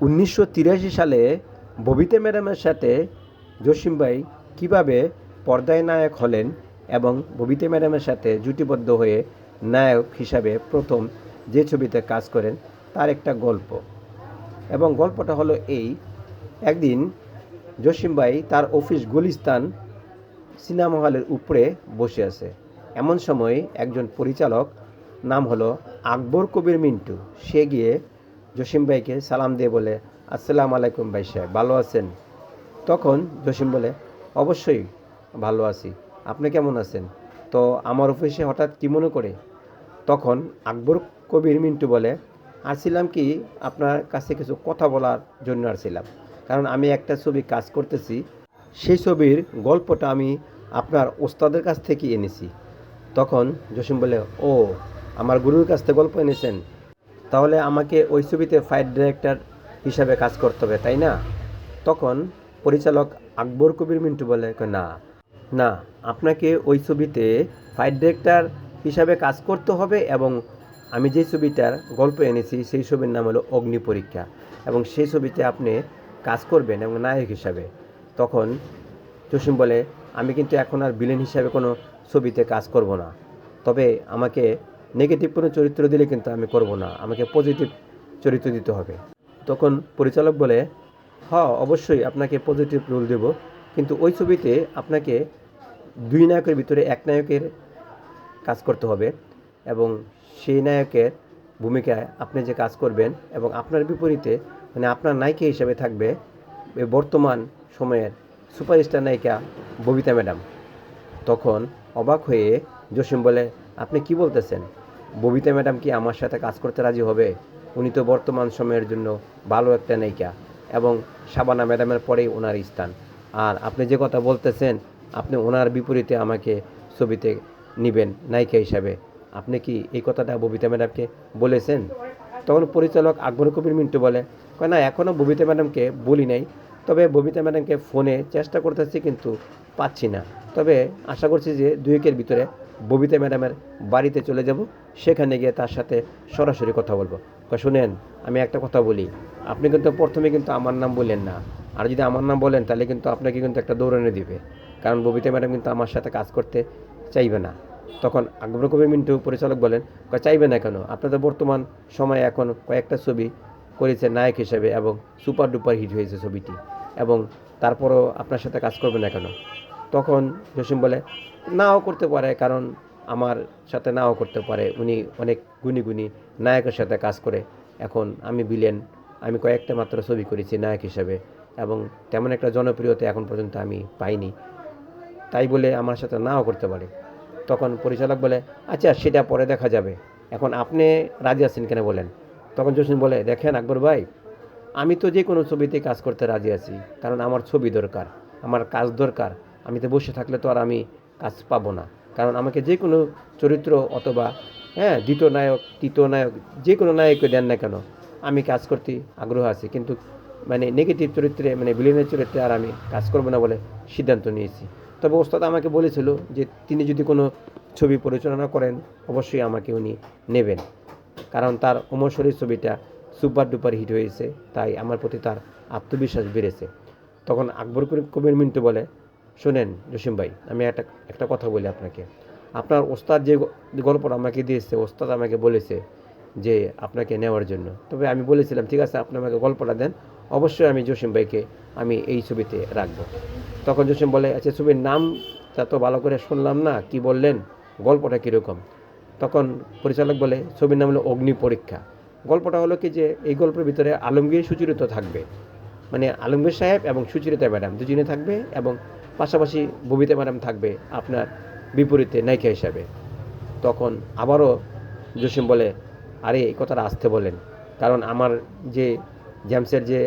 1983 সালে ববিতা ম্যাডামের সাথে জসিম ভাই কীভাবে পর্দায় নায়ক হলেন এবং ববিতা ম্যাডামের সাথে জুটিবদ্ধ হয়ে নায়ক হিসাবে প্রথম যে ছবিতে কাজ করেন তার একটা গল্প। এবং গল্পটা হলো এই, একদিন জসিম ভাই তার অফিস গুলিস্তান সিনেমা হলের উপরে বসে আছে। এমন সময় একজন পরিচালক, নাম হলো আকবর কবির মিন্টু, সে গিয়ে জসিম ভাইকে সালাম দিয়ে বলে, আসসালামু আলাইকুম ভাই সাহেব, ভালো আছেন? তখন জসিম বলে, অবশ্যই ভালো আছি, আপনি কেমন আছেন? তো আমার অফিসে হঠাৎ কী মনে করে? তখন আকবর কবির মিন্টু বলে, আসছিলাম কি আপনার কাছে কিছু কথা বলার জন্য আসছিলাম, কারণ আমি একটা ছবি কাজ করতেছি, সেই ছবির গল্পটা আমি আপনার ওস্তাদের কাছ থেকে এনেছি। তখন জসিম বলে, ও, আমার গুরুর কাছ থেকে গল্প এনেছেন, তাহলে আমাকে ওই ছবিতে ফাইট ডিরেক্টর হিসাবে কাজ করতে হবে, তাই না? তখন পরিচালক আকবর কবির মিন্টু বলে, না না, আপনাকে ওই ছবিতে ফাইট ডিরেক্টর হিসাবে কাজ করতে হবে এবং আমি যে ছবিটার গল্প এনেছি সেই ছবির নাম হলো অগ্নি পরীক্ষা, এবং সেই ছবিতে আপনি কাজ করবেন এবং নায়ক হিসাবে। তখন জসিম বলে, আমি কিন্তু এখন আর ভিলেন হিসাবে কোনো ছবিতে কাজ করব না, তবে আমাকে নেগেটিভ কোনো চরিত্র দিলে কিন্তু আমি করব না, আমাকে পজিটিভ চরিত্র দিতে হবে। তখন পরিচালক বলে, হ্যাঁ অবশ্যই আপনাকে পজিটিভ রোল দেব, কিন্তু ওই ছবিতে আপনাকে দুই নায়কের ভিতরে এক নায়কের কাজ করতে হবে এবং সেই নায়কের ভূমিকায় আপনি যে কাজ করবেন এবং আপনার বিপরীতে মানে আপনার নায়িকা হিসেবে থাকবে বর্তমান সময়ের সুপারস্টার নায়িকা ববিতা ম্যাডাম। তখন অবাক হয়ে জসিম বলে, আপনি কি বলতেছেন? ববিতা ম্যাডাম কি আমার সাথে কাজ করতে রাজি হবে? উনি তো বর্তমান সময়ের জন্য ভালো একটা নায়িকা এবং শাবানা ম্যাডামের পরেই ওনার স্থান, আর আপনি যে কথা বলতেছেন আপনি ওনার বিপরীতে আমাকে ছবিতে নেবেন নায়িকা হিসাবে, আপনি কি এই কথাটা ববিতা ম্যাডামকে বলেছেন? তখন পরিচালক আকবর কবির মিন্টু বলে, না এখনও ববিতা ম্যাডামকে বলি নাই, তবে ববিতা ম্যাডামকে ফোনে চেষ্টা করতেছি কিন্তু পাচ্ছি না, তবে আশা করছি যে দুয়েকের ভিতরে ববিতা ম্যাডামের বাড়িতে চলে যাব, সেখানে গিয়ে তার সাথে সরাসরি কথা বলবো। শুনেন, আমি একটা কথা বলি, আপনি কিন্তু প্রথমে কিন্তু আমার নাম বললেন না, আর যদি আমার নাম বলেন তাহলে কিন্তু আপনাকে কিন্তু একটা দৌড়ানি দিবে, কারণ ববিতা ম্যাডাম কিন্তু আমার সাথে কাজ করতে চাইবে না। তখন আকবর কবির মিন্টু পরিচালক বলেন, চাইবে না কেন? আপনাদের বর্তমান সময়ে এখন কয়েকটা ছবি করেছে নায়ক হিসেবে এবং সুপার ডুপার হিট হয়েছে ছবিটি, এবং তারপরও আপনার সাথে কাজ করবে না কেন? তখন জসিম বলে, নাও করতে পারে, কারণ আমার সাথে নাও করতে পারে, উনি অনেক গুণী গুণী নায়কের সাথে কাজ করে, এখন আমি ভিলেন, আমি কয়েকটা মাত্র ছবি করেছি নায়ক হিসেবে এবং তেমন একটা জনপ্রিয়তা এখন পর্যন্ত আমি পাইনি, তাই বলে আমার সাথে নাও করতে পারে। তখন পরিচালক বলে, আচ্ছা সেটা পরে দেখা যাবে, এখন আপনি রাজি আছেন কেন বলেন? তখন জসিম বলে, দেখেন আকবর ভাই, আমি তো যে কোনো ছবিতে কাজ করতে রাজি আছি, কারণ আমার ছবি দরকার, আমার কাজ দরকার, আমি তো বসে থাকলে তো আর আমি কাজ পাবো না, কারণ আমাকে যে কোনো চরিত্র অথবা দ্বিতীয় নায়ক তৃতীয় নায়ক যে কোনো নায়ককে দেন না কেন আমি কাজ করতে আগ্রহ আছি, কিন্তু মানে নেগেটিভ চরিত্রে মানে ভিলেনের চরিত্রে আর আমি কাজ করবো না বলে সিদ্ধান্ত নিয়েছি। তবে ওস্তাদ আমাকে বলেছিল যে তিনি যদি কোনো ছবি পরিচালনা করেন অবশ্যই আমাকে উনি নেবেন, কারণ তার অমর শরীর ছবিটা সুপার ডুপার হিট হয়েছে, তাই আমার প্রতি তার আত্মবিশ্বাস বেড়েছে। তখন আকবর কবির মিন্টু বলে, শোনেন জসিম ভাই, আমি একটা কথা বলি আপনাকে, আপনার ওস্তাদ যে গল্পটা আমাকে দিয়েছে, ওস্তাদ আমাকে বলেছে যে আপনাকে নেওয়ার জন্য, তবে আমি বলেছিলাম ঠিক আছে আপনি আমাকে গল্পটা দেন, অবশ্যই আমি জসিম ভাইকে আমি এই ছবিতে রাখবো। তখন জসিম বলে, আচ্ছা ছবির নামটা তো ভালো করে শুনলাম না, কি বললেন, গল্পটা কীরকম? তখন পরিচালক বলে, ছবির নাম হলো অগ্নি পরীক্ষা। গল্পটা হলো কি যে এই গল্পের ভিতরে আলমগীর সুচরিতা থাকবে, মানে আলমগীর সাহেব এবং সুচরিতা ম্যাডাম দুজনে থাকবে এবং পাশাপাশি ববিতা ম্যাডাম থাকবে আপনার বিপরীতে নায়িকা হিসাবে। তখন আবারও জসিম বলে, আরে এই কথাটা আসতে বলেন, কারণ আমার যে জেমসের যে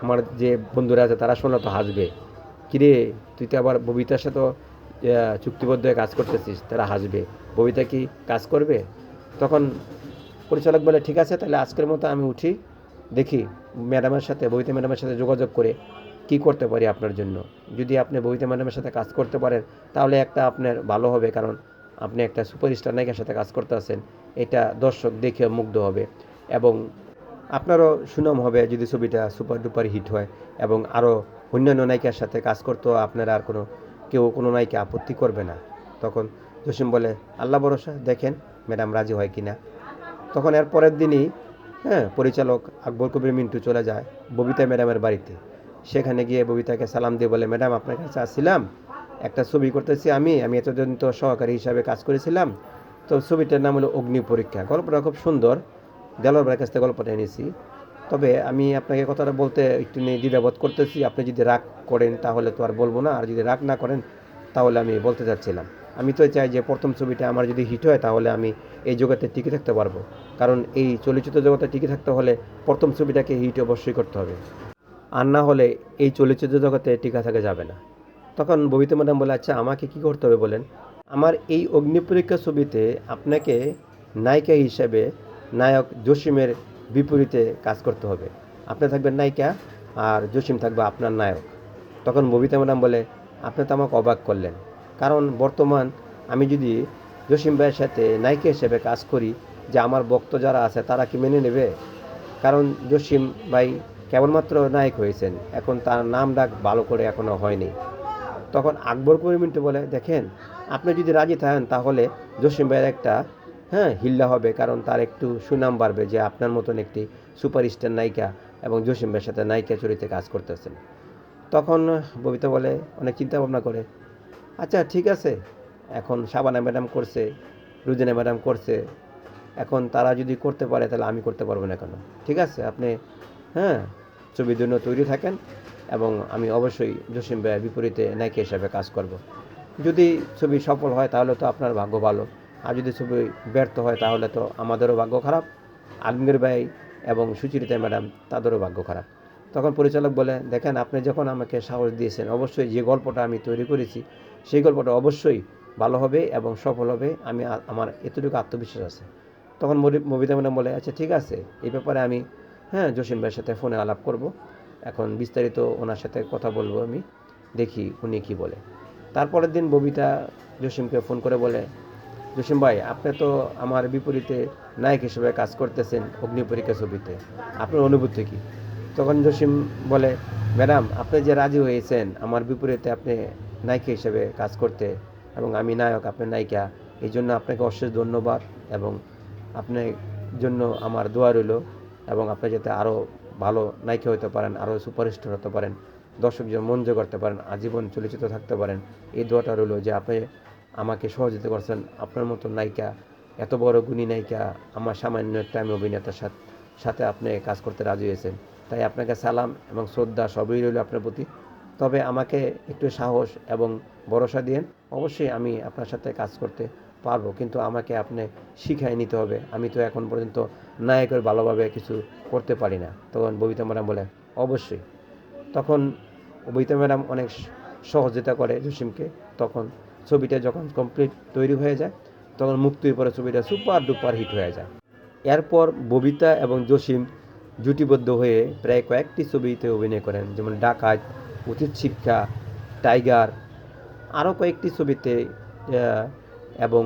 আমার যে বন্ধুরা আছে তারা শুনলে তো হাসবে, কিরে তুই তো আবার ববিতার সাথে চুক্তিবদ্ধ হয়ে কাজ করতেছিস, তারা হাসবে, ববিতা কি কাজ করবে? তখন পরিচালক বলে, ঠিক আছে তাহলে আজকের মতো আমি উঠি, দেখি ম্যাডামের সাথে ববিতা ম্যাডামের সাথে যোগাযোগ করে কি করতে পারি আপনার জন্য, যদি আপনি ববিতা ম্যাডামের সাথে কাজ করতে পারেন তাহলে একটা আপনার ভালো হবে, কারণ আপনি একটা সুপারস্টার নায়িকার সাথে কাজ করতে আছেন, এটা দর্শক দেখে মুগ্ধ হবে এবং আপনারও সুনাম হবে যদি ছবিটা সুপার ডুপার হিট হয় এবং আরও অন্যান্য নায়িকার সাথে কাজ করতেও আপনার আর কোনো নায়িকা আপত্তি করবে না। তখন জসিম বলে, আল্লাহ ভরসা, দেখেন ম্যাডাম রাজি হয় কি না। তখন এর পরের দিনই পরিচালক আকবর কবির মিন্টু চলে যায় ববিতা ম্যাডামের বাড়িতে। সেখানে গিয়ে ববিতাকে সালাম দিয়ে বলে, ম্যাডাম আপনার কাছে আসছিলাম, একটা ছবি করতেছি আমি এতদিন তো সহকারী হিসাবে কাজ করেছিলাম। তো ছবিটার নাম হলো অগ্নি পরীক্ষা। গল্পটা খুব সুন্দর, দেলোয়ার ভাইয়ের কাছ থেকে গল্পটা এনেছি। তবে আমি আপনাকে কথাটা বলতে একটু দ্বিধাবোধ করতেছি। আপনি যদি রাগ করেন তাহলে তো আর বলবো না, আর যদি রাগ না করেন তাহলে আমি বলতে চাচ্ছিলাম, আমি তো চাই যে প্রথম ছবিটা আমার যদি হিট হয় তাহলে আমি এই জগতে টিকে থাকতে পারবো। কারণ এই চলচ্চিত্র জগতে টিকে থাকতে হলে প্রথম ছবিটাকে হিট অবশ্যই করতে হবে, আর না হলে এই চলচ্চিত্র জগতে টিকা থাকা যাবে না। তখন ববিতা ম্যাডাম বলে, আচ্ছা আমাকে কি করতে হবে বলেন। আমার এই অগ্নিপরীক্ষা ছবিতে আপনাকে নায়িকা হিসেবে নায়ক জসিমের বিপরীতে কাজ করতে হবে। আপনি থাকবেন নায়িকা আর জসিম থাকবে আপনার নায়ক। তখন ববিতা ম্যাডাম বলে, আপনি তো আমাকে অবাক করলেন, কারণ বর্তমান আমি যদি জসিম ভাইয়ের সাথে নায়িকা হিসেবে কাজ করি, যে আমার ভক্ত যারা আছে তারা কি মেনে নেবে? কারণ জসিম ভাই কেবলমাত্র নায়ক হয়েছেন, এখন তার নাম ডাক ভালো করে এখনও হয়নি। তখন আকবর কবির মিন্টু বলে, দেখেন আপনি যদি রাজি থাকেন তাহলে জসিম ভাইয়ের একটা হিল্লা হবে, কারণ তার একটু সুনাম বাড়বে যে আপনার মতন একটি সুপারস্টার নায়িকা এবং জসিম ভাইয়ের সাথে নায়িকা চরিত্রে কাজ করতেছেন। তখন ববিতা বলে, অনেক চিন্তা ভাবনা করে, আচ্ছা ঠিক আছে, এখন শাবানা ম্যাডাম করছে, রুজিনা ম্যাডাম করছে, এখন তারা যদি করতে পারে তাহলে আমি করতে পারবো না কেন? ঠিক আছে, আপনি হ্যাঁ ছবির জন্য তৈরি থাকেন এবং আমি অবশ্যই জসিম ভাইয়ের বিপরীতে নায়িকা হিসাবে কাজ করব। যদি ছবি সফল হয় তাহলে তো আপনার ভাগ্য ভালো, আর যদি ছবি ব্যর্থ হয় তাহলে তো আমাদেরও ভাগ্য খারাপ, আলমগীর ভাই এবং সুচরিতা ম্যাডাম তাদেরও ভাগ্য খারাপ। তখন পরিচালক বলে, দেখেন আপনি যখন আমাকে সাহস দিয়েছেন, অবশ্যই যে গল্পটা আমি তৈরি করেছি সেই গল্পটা অবশ্যই ভালো হবে এবং সফল হবে, আমার এতটুকু আত্মবিশ্বাস আছে। তখন ববিতা ম্যাডাম বলে, আচ্ছা ঠিক আছে, এই ব্যাপারে আমি জসিম ভাইয়ের সাথে ফোনে আলাপ করব, এখন বিস্তারিত ওনার সাথে কথা বলবো, আমি দেখি উনি কি বলে। তারপরের দিন ববিতা জসিমকে ফোন করে বলে, জসিম ভাই আপনি তো আমার বিপরীতে নায়ক হিসেবে কাজ করতেছেন অগ্নিপরীক্ষা ছবিতে, আপনার অনুভূতি কী? তখন জসিম বলে, ম্যাডাম আপনি যে রাজি হয়েছেন আমার বিপরীতে আপনি নায়িকা হিসেবে কাজ করতে, এবং আমি নায়ক আপনি নায়িকা, এই জন্য আপনাকে অশেষ ধন্যবাদ, এবং আপনার জন্য আমার দোয়া রইল, এবং আপনি যাতে আরও ভালো নায়িকা হতে পারেন, আরও সুপারস্টার হতে পারেন, দর্শকজন মন জয় করতে পারেন, আজীবন চলচ্চিত্র থাকতে পারেন, এই দোয়াটা রইল যে আপনি আমাকে সহযোগিতা করছেন। আপনার মতো নায়িকা, এত বড় গুণী নায়িকা, আমার সামান্য একটা আমি অভিনেতার সাথে আপনি কাজ করতে রাজি হয়েছেন, তাই আপনাকে সালাম এবং শ্রদ্ধা সবই রইল আপনার প্রতি। তবে আমাকে একটু সাহস এবং ভরসা দিয়েন, অবশ্যই আমি আপনার সাথে কাজ করতে পারবো, কিন্তু আমাকে আপনি শিখাই নিতে হবে, আমি তো এখন পর্যন্ত নায়কের ভালোভাবে কিছু করতে পারি না। তখন ববিতা ম্যাডাম বলে, অবশ্যই। তখন ববিতা ম্যাডাম অনেক সহযোগিতা করে জসিমকে। তখন ছবিটা যখন কমপ্লিট তৈরি হয়ে যায়, তখন মুক্তির পরে ছবিটা সুপার ডুপার হিট হয়ে যায়। এরপর ববিতা এবং জসিম জুটিবদ্ধ হয়ে প্রায় কয়েকটি ছবিতে অভিনয় করেন, যেমন ডাকাত, উচিত শিক্ষা, টাইগার, আরও কয়েকটি ছবিতে এবং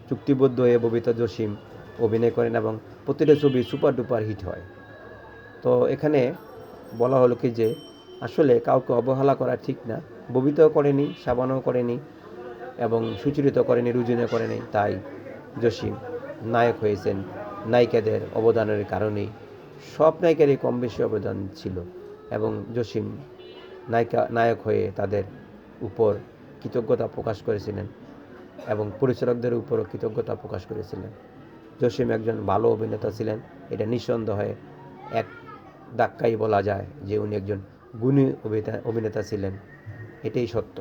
চুক্তিবদ্ধ হয়ে ববিতা জসিম অভিনয় করেন এবং প্রতিটা ছবি সুপার ডুপার হিট হয়। তো এখানে বলা হলো কি যে আসলে কাউকে অবহেলা করা ঠিক না, ববিতাও করেনি, শাবানাও করেনি এবং সুচরিতা করেনি, রুজিনা করেনি, তাই জসিম নায়ক হয়েছেন নায়িকাদের অবদানের কারণেই। সব নায়িকারই কম বেশি অবদান ছিল এবং জসিম নায়ক হয়ে তাদের উপর কৃতজ্ঞতা প্রকাশ করেছিলেন এবং পরিচালকদের উপরও কৃতজ্ঞতা প্রকাশ করেছিলেন। জসিম একজন ভালো অভিনেতা ছিলেন, এটা নিঃসন্দেহে এক ধাক্কাই বলা যায় যে উনি একজন গুণী অভিনেতা ছিলেন, এটাই সত্য।